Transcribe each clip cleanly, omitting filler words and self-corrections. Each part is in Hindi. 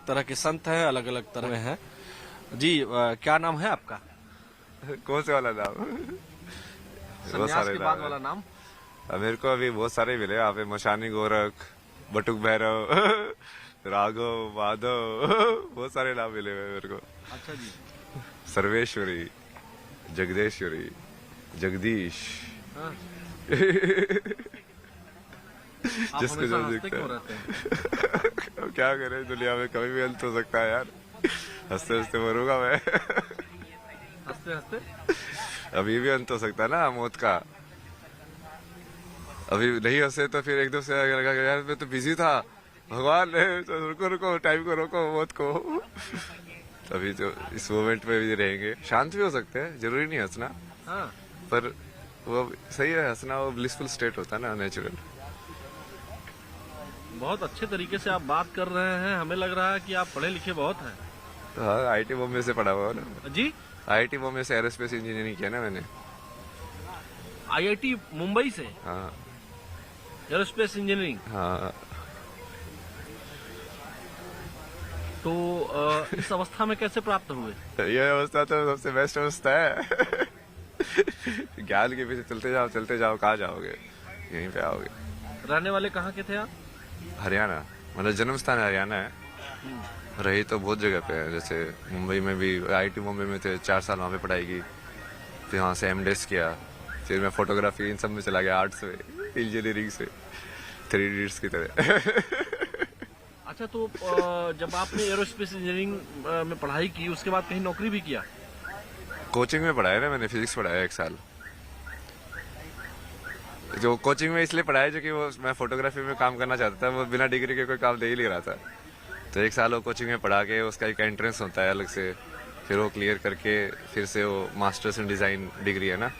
अलग तरह के संत हैं, अलग अलग तरह में हैं। जी क्या नाम है आपका? कौन से वाला नाम? संन्यास के बाद वाला नाम? मेरे को अभी बहुत सारे मिले यहाँ पे, मशानी गोरख, बटुक भैरव, राघव, माधव, बहुत सारे नाम मिले हुए मेरे को। अच्छा जी। सर्वेश्वरी, जगदेश्वरी, जगदीश। हाँ। आप जिसको हमेशा जो हंसते दिखता क्यों है। रहते हैं? अब क्या करें, दुनिया में कभी भी अंत हो सकता है यार। हंसते हंसते मरूंगा मैं। हंसते हंसते अभी भी अंत हो सकता है ना मौत का। अभी नहीं हंसे तो फिर एकदम से लगा यार मैं तो बिजी था, भगवान ने तो रुको रुको, टाइम को रोको, मौत को। अभी तो इस मोमेंट में भी रहेंगे, शांत भी हो सकते हैं, जरूरी नहीं हंसना। हाँ। पर वो सही है, हंसना वो ब्लिसफुल स्टेट होता है ना, नेचुरल। बहुत अच्छे तरीके से आप बात कर रहे हैं, हमें लग रहा है कि आप पढ़े लिखे बहुत हैं। हाँ, आईटी बॉम्बे से पढ़ा हुआ ना। जी। आईटी बॉम्बे से एरोस्पेस इंजीनियरिंग किया ना मैंने। आईआईटी मुंबई से हाँ एरोस्पेस इंजीनियरिंग। हाँ। तो इस अवस्था में कैसे प्राप्त हुए? ये अवस्था तो सबसे बेस्ट अवस्था है। ज्ञान के पीछे चलते जाओ, कहाँ जाओगे, यहीं पे आओगे। रहने वाले कहाँ के थे आप? हरियाणा, मतलब जन्म स्थान हरियाणा है, रही तो बहुत जगह पे है। जैसे मुंबई में भी आईटी मुंबई में थे, 4 साल वहाँ पे पढ़ाई की, फिर वहाँ से एमडेस किया, फिर मैं फोटोग्राफी इन सब में चला गया, आर्ट्स में, इंजीनियरिंग से, 3 इडियट्स की तरह। अच्छा, तो जब आपने एरोस्पेस इंजीनियरिंग में पढ़ाई की, उसके बाद कहीं नौकरी भी किया? कोचिंग में पढ़ाया ना मैंने, फिजिक्स पढ़ाया 1 साल। जो कोचिंग में इसलिए पढ़ाया जो कि वो मैं फोटोग्राफी में काम करना चाहता था, वो बिना डिग्री के कोई काम दे ही नहीं रहा था। तो 1 साल वो कोचिंग में पढ़ा के, उसका एक एंट्रेंस होता है अलग से, फिर वो क्लियर करके फिर से वो मास्टर्स इन डिज़ाइन डिग्री है ना,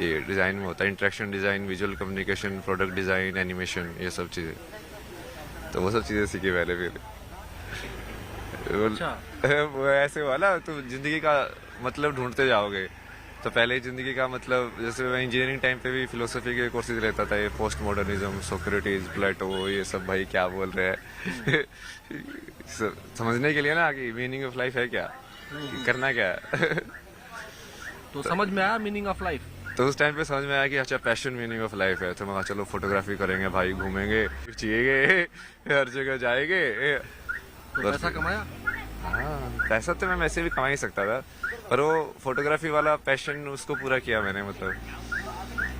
ये डिज़ाइन में होता है, interaction design, visual communication, product design, animation, ये सब चीज़ें। तो वो सब चीज़ें सीखी पहले। फिर अच्छा। वो ऐसे हुआ ना, तो जिंदगी का मतलब ढूंढते जाओगे। तो पहले जिंदगी का मतलब, जैसे मैं इंजीनियरिंग टाइम पे भी फिलोसफी के कोर्सेज लेता था, ये पोस्ट मॉडर्निज्म, सोक्रेटिस, प्लेटो, ये सब भाई क्या बोल रहे हैं। समझने के लिए ना कि मीनिंग ऑफ लाइफ है क्या, करना क्या है। तो समझ में आया मीनिंग ऑफ लाइफ? तो उस टाइम पे समझ में आया कि अच्छा पैशन मीनिंग ऑफ लाइफ है। तो मैं चलो फोटोग्राफी करेंगे भाई, घूमेंगे जिएंगे, हर जगह जाएंगे। तो पैसा कमाया? हाँ, पैसा तो मैं वैसे भी कमा ही सकता था, पर वो फोटोग्राफी वाला पैशन उसको पूरा किया मैंने। मतलब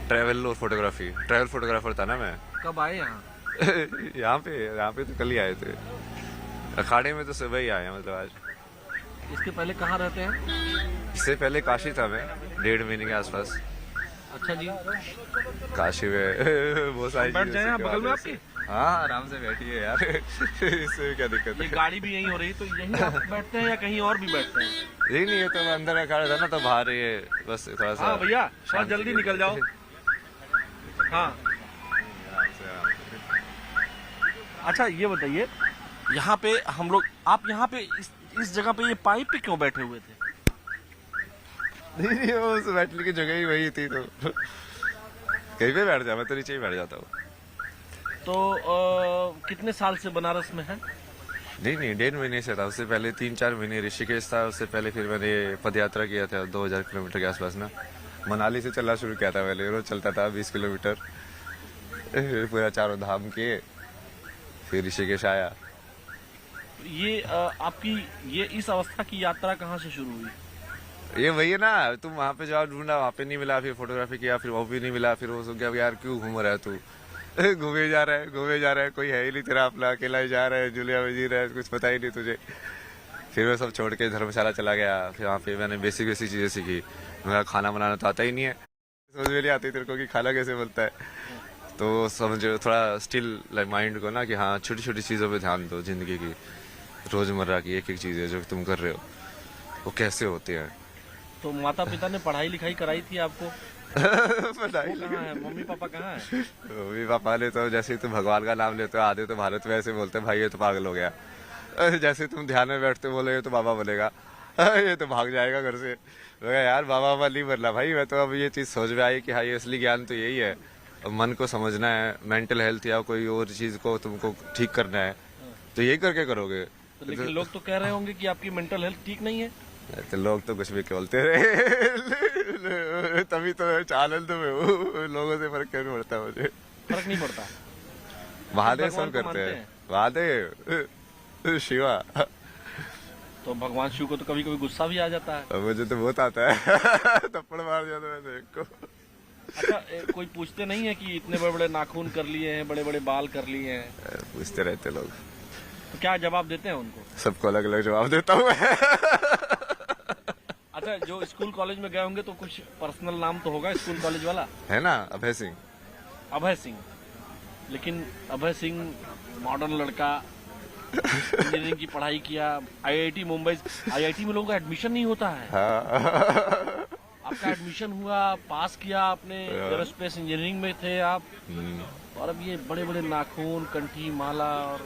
ट्रैवल और फोटोग्राफी, ट्रैवल फोटोग्राफर था ना मैं। कब आए यहाँ? यहाँ पे तो कल ही आए थे, अखाड़े में तो सुबह ही आए, मतलब आज। इसके पहले कहाँ रहते हैं? इससे पहले काशी था मैं, 1.5 महीने के आसपास। अच्छा जी। काशी में बहुत सारी बैठ जाए यहाँ बगल में आपके? हाँ, आराम से बैठिए यार। इससे क्या दिक्कत ये है? गाड़ी भी यहीं हो रही, तो यहीं आप बैठते हैं या कहीं और भी बैठते हैं? यही नहीं है, तो मैं अंदर अखाड़ा था ना, तो बाहर ये बस थोड़ा सा। हाँ भैया, थोड़ा जल्दी निकल जाओ। हाँ। अच्छा, ये बताइए, यहाँ पे हम लोग, आप यहाँ पे इस जगह पे, ये पाइप पे क्यों बैठे हुए थे? नहीं, वो उस बैठने की जगह ही वही थी, तो कहीं पे बैठ जा, मैं तो नीचे ही बैठ जाता हूँ। तो कितने साल से बनारस में है? नहीं, 1.5 महीने से था। उससे पहले 3-4 महीने ऋषिकेश था। उससे पहले फिर मैंने पद यात्रा किया था 2000 किलोमीटर के आसपास ना, मनाली से चलना शुरू किया था पहले, रोज चलता था 20 किलोमीटर, पूरा 4 धाम किए, फिर ऋषिकेश आया। ये आपकी ये इस अवस्था की यात्रा कहाँ से शुरू हुई? ये वही है ना, तुम वहाँ पे जाओ, ढूंढा, वहाँ पे नहीं मिला, फिर फोटोग्राफी किया, फिर वो भी नहीं मिला, फिर वो सोच गया यार क्यों घूम रहा है तू। घूमे जा रहा है, कोई है ही नहीं तेरा अपना, अकेला ही जा रहा है, जुलिया में जी रहा है, कुछ पता ही नहीं तुझे। फिर मैं सब छोड़ के धर्मशाला चला गया। फिर वहाँ पे मैंने बेसिक चीजें सीखी। मेरा खाना बनाना तो आता ही नहीं है, समझ में नहीं आती तेरे को कि खाना कैसे बनता है। तो समझो थोड़ा स्टिल लाइक माइंड को ना, कि हाँ छोटी छोटी चीज़ों पे ध्यान दो, जिंदगी की रोजमर्रा की एक एक चीज़ें जो तुम कर रहे हो वो कैसे होती है। तो माता पिता ने पढ़ाई लिखाई कराई थी आपको? पढ़ाई कहाँ है, मम्मी पापा कहाँ है? मम्मी पापा ने तो, जैसे तुम भगवान का नाम लेते हो, आधे तो भारत में ऐसे बोलते हैं भाई ये तो पागल हो गया। जैसे तुम ध्यान में बैठते बोले ये तो बाबा बोलेगा, ये तो भाग जाएगा घर से। यार बाबा बाबा नहीं बनना भाई। मैं तो अब ये चीज़ सोच में आई कि हाँ, ये असली ज्ञान तो यही है, मन को समझना है, मेंटल हेल्थ या कोई और चीज़ को तुमको ठीक करना है, तो यही करके करोगे। तो लेकिन लोग तो कह रहे होंगे कि आपकी मेंटल हेल्थ ठीक नहीं है। तो लोग तो कुछ भी बोलते रहे तभी तो मैं आनंद में हूँ, लोगों से फर्क नहीं पड़ता मुझे। फर्क नहीं पड़ता। महादेव भगवान सब को करते मानते हैं, महादेव शिवा। तो भगवान शिव को तो कभी कभी गुस्सा भी आ जाता है। मुझे तो बहुत आता है थप्पड़ मार दिया था मैंने एक को। अच्छा, कोई पूछते नहीं है कि इतने बड़े बड़े नाखून कर लिए हैं, बड़े बड़े बाल कर लिए हैं, पूछते रहते लोग, तो क्या जवाब देते हैं उनको? सबको अलग अलग जवाब देता हूँ मैं। अच्छा, जो स्कूल कॉलेज में गए होंगे तो कुछ पर्सनल नाम तो होगा स्कूल कॉलेज वाला। है ना, अभय सिंह। अभय सिंह, लेकिन अभय सिंह मॉडर्न लड़का, इंजीनियरिंग की पढ़ाई किया, आईआईटी मुंबई, आईआईटी में लोगों का एडमिशन नहीं होता है। हाँ। आपका एडमिशन हुआ, पास किया आपने, एरोस्पेस इंजीनियरिंग में थे आप, और अब ये बड़े बड़े नाखून, कंठी, माला। और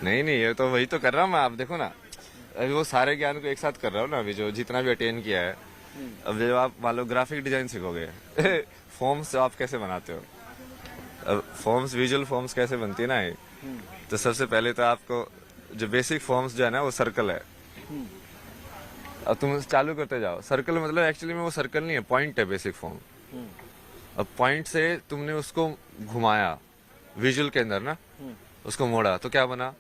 नहीं नहीं, ये तो वही तो कर रहा हूँ मैं। आप देखो ना, अभी वो सारे ज्ञान को एक साथ कर रहा हूँ ना, अभी जो जितना भी अटेन किया है। अब जब आप मान लो ग्राफिक डिजाइन सीखोगे, फॉर्म्स आप कैसे बनाते हो, अब फॉर्म्स, विजुअल फॉर्म्स कैसे बनती है ना ये, तो सबसे पहले तो आपको जो बेसिक फॉर्म्स जो है ना वो सर्कल है। अब तुम चालू करते जाओ, सर्कल मतलब एक्चुअली में वो सर्कल नहीं है, पॉइंट है बेसिक फॉर्म। अब पॉइंट से तुमने उसको घुमाया विजुअल के अंदर ना, उसको मोड़ा तो क्या बना,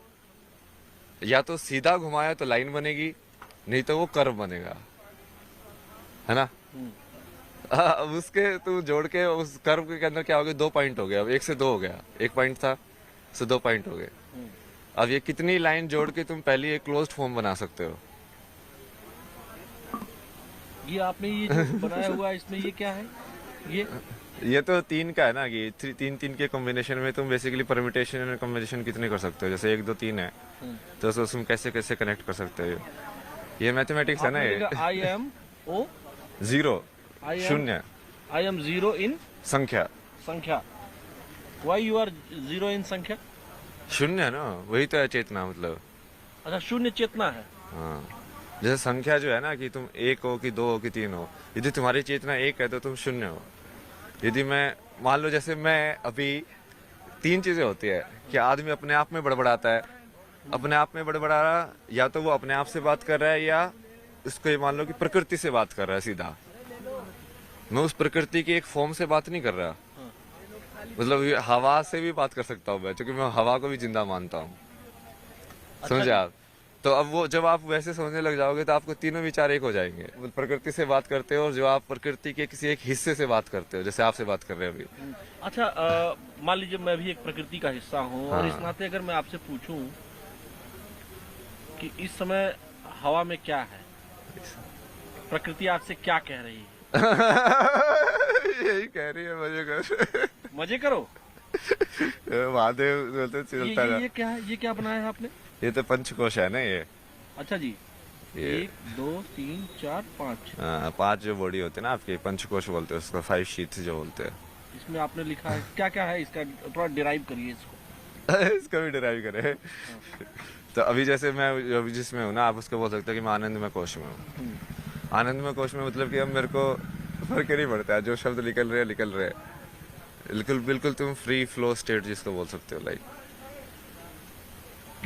या तो सीधा घुमाया तो लाइन बनेगी, नहीं तो वो कर्व बनेगा, है ना। अब उसके तू जोड़ के उस कर्व के अंदर क्या हो गया, 2 पॉइंट हो गया, अब 1 से 2 हो गया, 1 पॉइंट था से 2 पॉइंट हो गए। अब ये कितनी लाइन जोड़ के तुम पहले एक क्लोज्ड फॉर्म बना सकते हो। ये आपने ये जो बनाया हुआ है, इसमें ये क्या है? ये तो 3 का है ना, कि 3 के कॉम्बिनेशन में तुम बेसिकली परम्यूटेशन एंड कॉम्बिनेशन कितने कर सकते हो, जैसे 1 2 3 है तो उसको तुम कैसे कैसे कनेक्ट कर सकते हो। ये मैथमेटिक्स है ना। ये आई एम ओ 0 शून्य, आई एम 0 इन संख्या, संख्या। वाई यू आर 0 इन संख्या? शून्य है ना, वही तो है चेतना मतलब। अच्छा, शून्य चेतना है। हाँ, जैसे संख्या जो है ना, कि तुम 1 हो कि 2 हो कि 3 हो, यदि तुम्हारी चेतना 1 है तो तुम शून्य हो। यदि मैं मान लो, जैसे मैं अभी 3 चीजें होती है कि आदमी अपने आप में बड़बड़ाता है, अपने आप में बड़बड़ा रहा, या तो वो अपने आप से बात कर रहा है, या उसको ये मान लो कि प्रकृति से बात कर रहा है सीधा। मैं उस प्रकृति की एक फॉर्म से बात नहीं कर रहा, मतलब ये हवा से भी बात कर सकता हूँ मैं, क्योंकि मैं हवा को भी जिंदा मानता हूँ। समझे आप? तो अब वो जब आप वैसे समझने लग जाओगे तो आपको तीनों विचार एक हो जाएंगे। प्रकृति से बात करते हो, और जो आप प्रकृति के किसी एक हिस्से से बात करते हो, जैसे आपसे बात कर रहे हैं अभी। अच्छा, मान लीजिए मैं भी एक प्रकृति का हिस्सा हूँ, और इस हाँ। नाते अगर मैं आपसे पूछूं कि इस समय हवा में क्या है, प्रकृति आपसे क्या कह रही है? यही कह रही है, मजे कर। मजे करो। महादेव बोलते चलता ये क्या है? ये क्या बनाया है आपने? ये तो पंचकोश है ना ये। अच्छा जी, ये 1 2 3 4 5। 5 जो बॉडी होते हैं ना आपके, पंचकोश बोलते हैं उसको, 5 शीट्स जो बोलते हैं। इसमें आपने लिखा है क्या क्या है इसका? थोड़ा डिराइव करिए इसको। इसका भी डिराइव करे। तो अभी जैसे मैं अभी जिसमें हूँ ना, आप उसको बोल सकते हो कि मैं आनंदमय कोश में हूँ। आनंदमय कोश में मतलब कि अब मेरे को फर्क नहीं पड़ता है, जो शब्द निकल रहे हैं। बिल्कुल बिल्कुल तुम फ्री फ्लो स्टेट जिसको बोल सकते हो, लाइक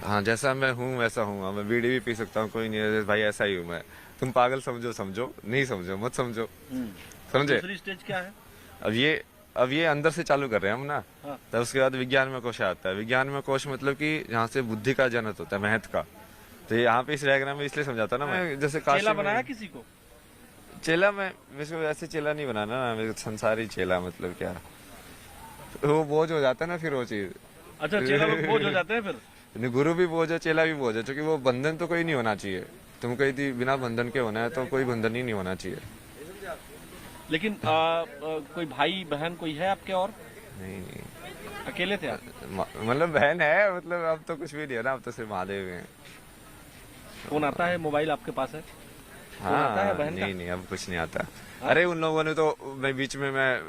हाँ, जैसा मैं हूँ वैसा हूँ। मैं बीड़ी भी पी सकता हूँ, कोई नहीं है भाई, ऐसा ही हूँ मैं। तुम पागल समझो, नहीं समझो मत समझो, समझे। दूसरी स्टेज क्या है? अब ये अंदर से चालू कर रहे हैं हम ना। हाँ। तब उसके बाद विज्ञान में कोश आता है। विज्ञान में कोश मतलब कि जहाँ से बुद्धि का जनक होता है, महत्व का। तो यहाँ पे इस डायग्राम में इसलिए समझाता ना मैं, जैसे चेला बनाया किसी को? चेला मैं वैसे चेला नहीं बनाना ना, मेरे संसारी चेला मतलब क्या, वो बोझ हो जाता है ना फिर वो चीज। अच्छा, चेला लोग बोझ हो जाते हैं फिर? गुरु भी बोझ है, चेला भी बोझ है, क्योंकि वो बंधन तो कोई नहीं होना चाहिए। तुम कहीं बिना बंधन के होना है तो कोई बंधन ही नहीं होना चाहिए। लेकिन कोई भाई बहन कोई है आपके? और नहीं, अकेले थे आप? मतलब बहन है, मतलब अब तो कुछ भी नहीं है ना, अब तो सिर्फ महादेव हैं। फोन आता है? मोबाइल आपके पास है? आता है हाँ, बहन का? नहीं अब कुछ नहीं आता। अरे उन लोगों ने तो, मैं बीच में मैं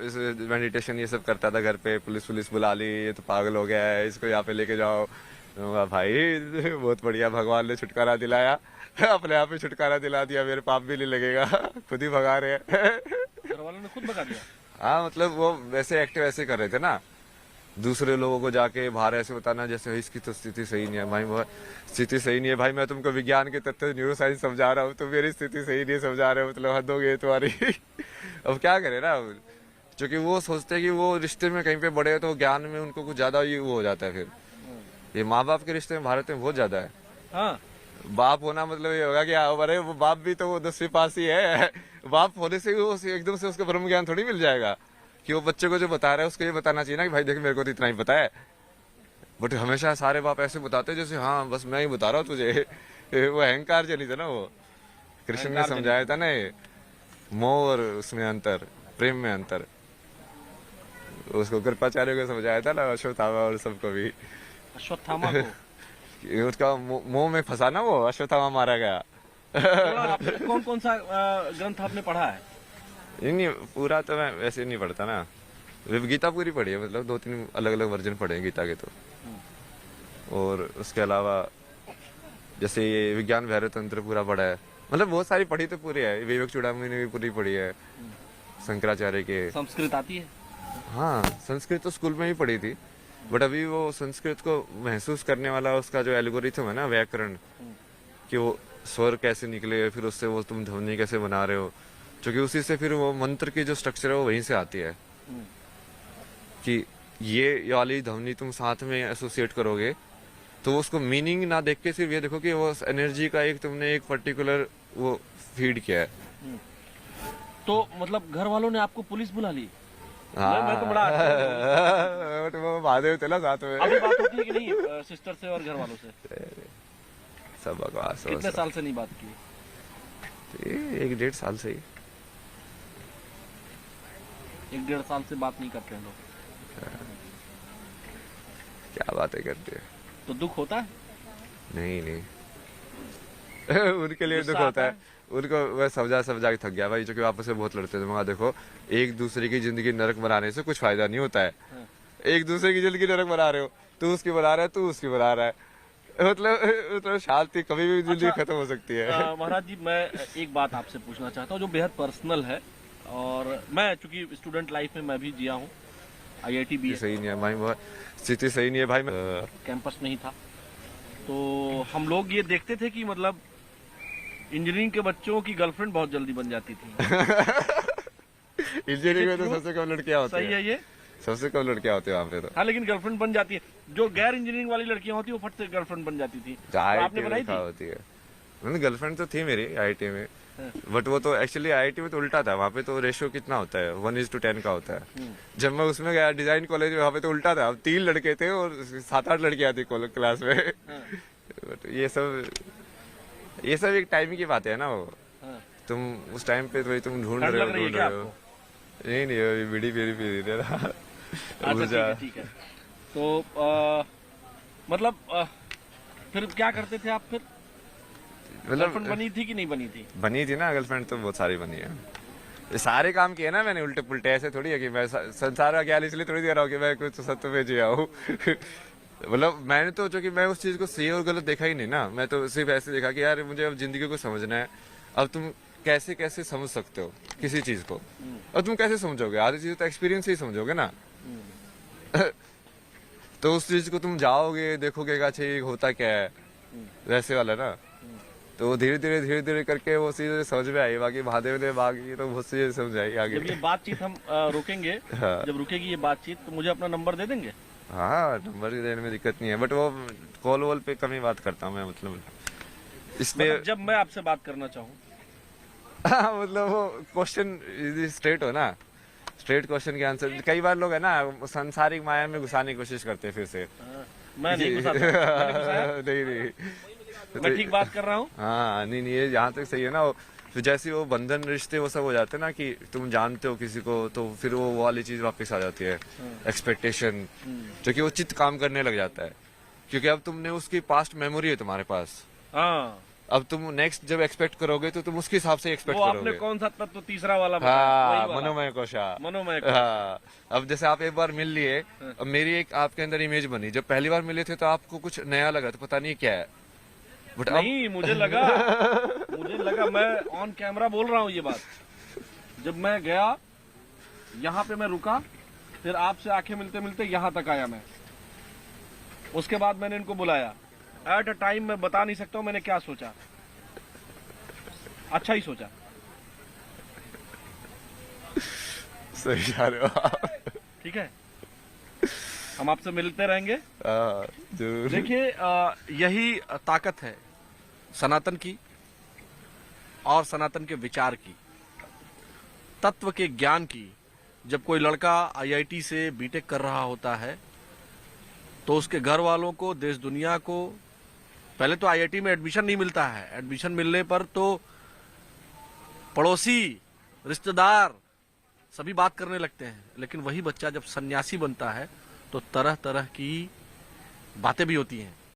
मेडिटेशन ये सब करता था घर पे, पुलिस बुला ली, ये तो पागल हो गया है, इसको यहाँ पे लेके जाओ। भाई बहुत बढ़िया, भगवान ने छुटकारा दिलाया, अपने आप ही छुटकारा दिला दिया, मेरे पाप भी नहीं लगेगा, खुद ही भगा रहे हैं। घर वालों ने खुद भगा दिया? हाँ, मतलब वो वैसे एक्टिव ऐसे कर रहे थे ना, दूसरे लोगों को जाके बाहर ऐसे बताना जैसे इसकी तो स्थिति सही नहीं है भाई, वो स्थिति सही नहीं है भाई, मैं तुमको विज्ञान के तथ्य न्यूरो साइंस समझा रहा हूँ, तो मेरी स्थिति सही नहीं समझा रहे हो, मतलब हद हो गई तुम्हारी। अब क्या करे ना, क्योंकि वो सोचते हैं कि वो रिश्ते में कहीं पे बड़े हो तो ज्ञान में उनको कुछ ज्यादा ये वो हो जाता है। फिर ये माँ बाप के रिश्ते में भारत में बहुत ज्यादा है। हाँ, बाप होना मतलब ये होगा कि अरे वो बाप भी तो वो 10वीं पास ही है, बाप होने से वो एकदम से उसको ब्रह्म ज्ञान थोड़ी मिल जाएगा कि वो बच्चे को जो बता रहा है उसको ये बताना चाहिए ना कि भाई देख मेरे को तो इतना ही पता है। बट हमेशा सारे बाप ऐसे बताते हैं जैसे हाँ बस मैं ही बता रहा हूँ तुझे। वो अहंकार जनित है ना वो। कृष्ण ने समझाया था ना ये मोह और उसमें अंतर, प्रेम में अंतर, उसको कृपाचार्य को समझाया था ना, अश्वत्थामा और सबको भी। अश्वत्थामा को उसका मोह में फंसा ना वो, अश्वत्थामा मारा गया। कौन कौन सा ग्रंथ आपने पढ़ा है? नहीं पूरा तो मैं वैसे नहीं पढ़ता ना, गीता पूरी पढ़ी है, मतलब 2-3 अलग अलग वर्जन पढ़े हैं गीता के तो। और उसके अलावा जैसे ये विज्ञान भैरव तंत्र पूरा पढ़ा है, मतलब बहुत सारी पढ़ी तो पूरी है। विवेक चूड़ामणि ने भी पूरी पढ़ी है, शंकराचार्य के। संस्कृत आती है? हाँ संस्कृत तो स्कूल में ही पढ़ी थी, बट अभी वो संस्कृत को महसूस करने वाला उसका जो एल्गोरिथम है ना, व्याकरण, कि वो स्वर कैसे निकले, फिर उससे वो तुम ध्वनि कैसे बना रहे हो, क्योंकि उसी से फिर वो मंत्र की जो स्ट्रक्चर है वो वहीं से आती है कि ये वाली ध्वनि तुम साथ में एसोसिएट करोगे तो उसको मीनिंग ना देख के सिर्फ ये देखो कि वो एनर्जी का एक तुमने एक पर्टिकुलर वो फीड किया है। तो मतलब घर वालों ने आपको पुलिस बुला ली? हाँ मैं तो बड़ा बट वो महादेव थे ना साथ में। अभी बात होती है कि नहीं सिस्टर से और घर वालों से? सब बकवास। कितने साल से नहीं बात की? 1-1.5 साल से ही। 1-1.5 साल से बात नहीं करते हैं लोग? क्या बातें करते हैं। तो दुख होता है? नहीं नहीं उनके लिए दुख होता है, उनको मैं समझा के थक गया भाई, जो कि आपस में बहुत लड़ते थे। मगर देखो एक दूसरे की जिंदगी नरक बनाने से कुछ फायदा नहीं होता है। एक दूसरे की जिंदगी नरक बना रहे हो, तू उसकी बना रहा है, तू उसकी बना रहा है, मतलब शांति कभी भी जिंदगी खत्म हो सकती है। महाराज जी मैं एक बात आपसे पूछना चाहता हूँ जो बेहद पर्सनल है, और मैं चूंकि स्टूडेंट लाइफ में मैं भी जिया हूँ, IIT भी सही नहीं है भाई, स्थिति सही नहीं है भाई। कैंपस में ही था, तो हम लोग ये देखते थे कि मतलब इंजीनियरिंग के बच्चों की गर्लफ्रेंड बहुत जल्दी बन जाती थी। इंजीनियरिंग में तो सबसे कम लड़कियां होती सही है ये? सबसे कम लड़कियां होती है वहाँ पे तो। हाँ लेकिन गर्लफ्रेंड बन जाती है। जो गैर इंजीनियरिंग वाली लड़कियां होती है वो फट से गर्लफ्रेंड बन जाती थी। तो आपने बनाई थी? होती है गर्लफ्रेंड तो थी मेरी IIT में, बट वो तो एक्चुअली IIT में तो उल्टा था। वहाँ पे तो रेशियो कितना होता है, 1:10 का होता है। जब मैं उसमें गया डिजाइन कॉलेज में, वहाँ पे तो उल्टा था, 3 लड़के थे और 7-8 लड़कियां थी क्लास में। बट ये सब एक टाइम की बात है ना वो। तुम उस टाइम पे तो तुम ढूंढ रहे हो। नहीं अभी बीड़ी पी रही ना। अच्छा ठीक है। तो मतलब फिर क्या करते थे आप फिर? गर्लफ्रेंड बनी थी कि नहीं बनी थी? बनी थी ना गर्लफ्रेंड तो बहुत सारी बनी है। ये सारे काम किए ना मैंने उल्टे पुल्टे, ऐसे थोड़ी है कि मैं संसार का ज्ञान इसलिए थोड़ी दे रहा हूँ कि मैं कुछ सत्य में जिया हूँ। मतलब मैंने तो जो कि मैं उस चीज को सही और गलत देखा ही नहीं ना, मैं तो सिर्फ ऐसे देखा कि यार मुझे अब जिंदगी को समझना है। अब तुम कैसे कैसे समझ सकते हो किसी चीज को, और तुम कैसे समझोगे? आधी चीज तो एक्सपीरियंस से ही समझोगे ना। तो उस चीज को तुम जाओगे देखोगे अच्छा ये होता क्या है, वैसे वाला ना। तो धीरे धीरे करके वो चीजें समझ में आई। बाकी महादेव ने बाकी तो बहुत सी समझ आई आगे। जब ये बातचीत हम रोकेंगे, हाँ। जब रुकेगी ये बातचीत तो मुझे अपना नंबर दे देंगे? हाँ नंबर देने में दिक्कत नहीं है, बट वो कॉल वॉल पे कम ही बात करता हूँ मैं, मतलब इसलिए मतलब जब मैं आपसे बात करना चाहूँ। मतलब वो क्वेश्चन स्ट्रेट हो ना, स्ट्रेट क्वेश्चन के आंसर। कई बार लोग है ना सांसारिक माया में घुसाने की कोशिश करते हैं फिर से। मैं नहीं घुसाता। मैंने घुसाया? नहीं मैं ठीक बात कर रहा हूँ। हाँ नहीं ये जहाँ तक सही है ना। तो जैसे वो बंधन रिश्ते वो सब हो जाते हैं ना कि तुम जानते हो किसी को, तो फिर वो वाली चीज वापस आ जाती है, एक्सपेक्टेशन, जो कि वो चित्त काम करने लग जाता है, क्योंकि अब तुमने उसकी पास्ट मेमोरी है तुम्हारे पास। हाँ अब तुम नेक्स्ट जब एक्सपेक्ट करोगे तो तुम उसके हिसाब से एक्सपेक्ट करोगे। आपने कौन सा तत्व तीसरा वाला हाँ मनोमय कोशा। मनोमय। हाँ अब जैसे आप एक बार मिल लिए, अब मेरी एक आपके अंदर इमेज बनी। जब पहली बार मिले थे तो आपको कुछ नया लगा, तो पता नहीं क्या है, बट नहीं मुझे लगा मैं ऑन कैमरा बोल रहा हूँ ये बात। जब मैं गया यहाँ पे मैं रुका, फिर आपसे आंखें मिलते मिलते यहाँ तक आया मैं। उसके बाद मैंने इनको बुलाया। एट अ टाइम मैं बता नहीं सकता हूँ मैंने क्या सोचा, अच्छा ही सोचा। सही जा रहे हो आप। ठीक है, हम आपसे मिलते रहेंगे। हाँ, जरूर। देखिए यही ताकत है सनातन की और सनातन के विचार की, तत्व के ज्ञान की। जब कोई लड़का आईआईटी से बीटेक कर रहा होता है तो उसके घर वालों को, देश दुनिया को, पहले तो आईआईटी में एडमिशन नहीं मिलता है। एडमिशन मिलने पर तो पड़ोसी, रिश्तेदार सभी बात करने लगते हैं। लेकिन वही बच्चा जब सन्यासी बनता है तो तरह तरह की बातें भी होती हैं।